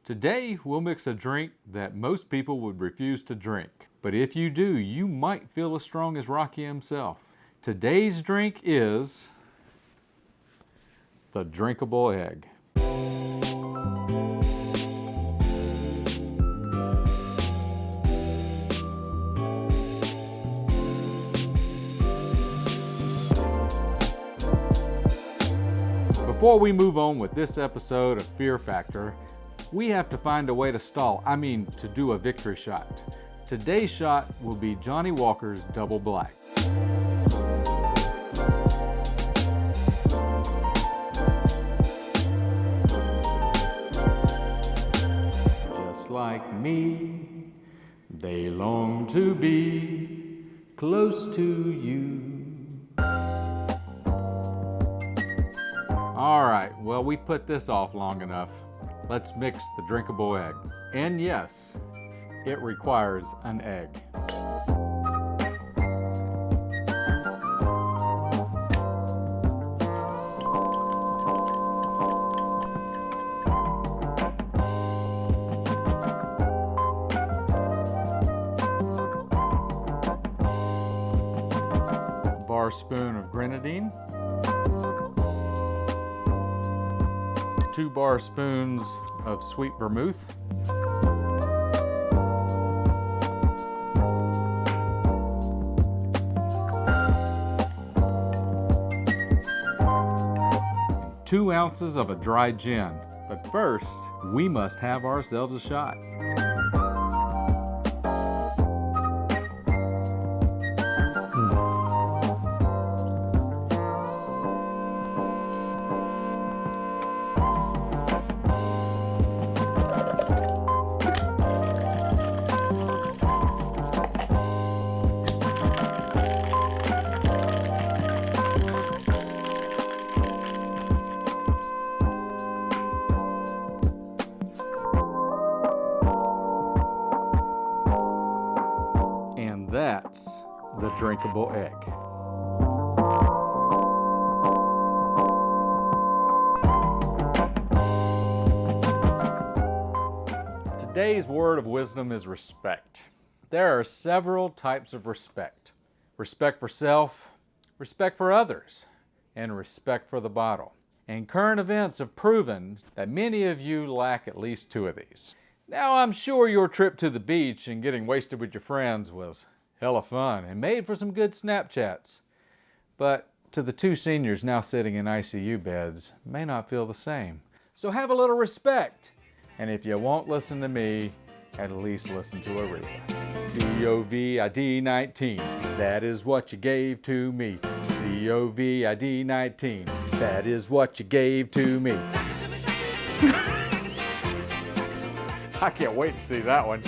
Today, we'll mix a drink that most people would refuse to drink. But if you do, you might feel as strong as Rocky himself. Today's drink is the drinkable egg. Before we move on with this episode of Fear Factor, we have to find a way to to do a victory shot. Today's shot will be Johnny Walker's Double Black. Just like me, they long to be close to you. All right, well, we put this off long enough. Let's mix the drinkable egg. And yes, it requires an egg. Bar spoon of grenadine. 2 bar spoons of sweet vermouth. 2 ounces of a dry gin. But first, we must have ourselves a shot. That's the drinkable egg. Today's word of wisdom is respect. There are several types of respect. Respect for self, respect for others, and respect for the bottle. And current events have proven that many of you lack at least 2 of these. Now, I'm sure your trip to the beach and getting wasted with your friends was hella fun and made for some good Snapchats. But to the 2 seniors now sitting in ICU beds, may not feel the same. So have a little respect. And if you won't listen to me, at least listen to Aretha. COVID-19, that is what you gave to me. COVID-19, that is what you gave to me. I can't wait to see that one.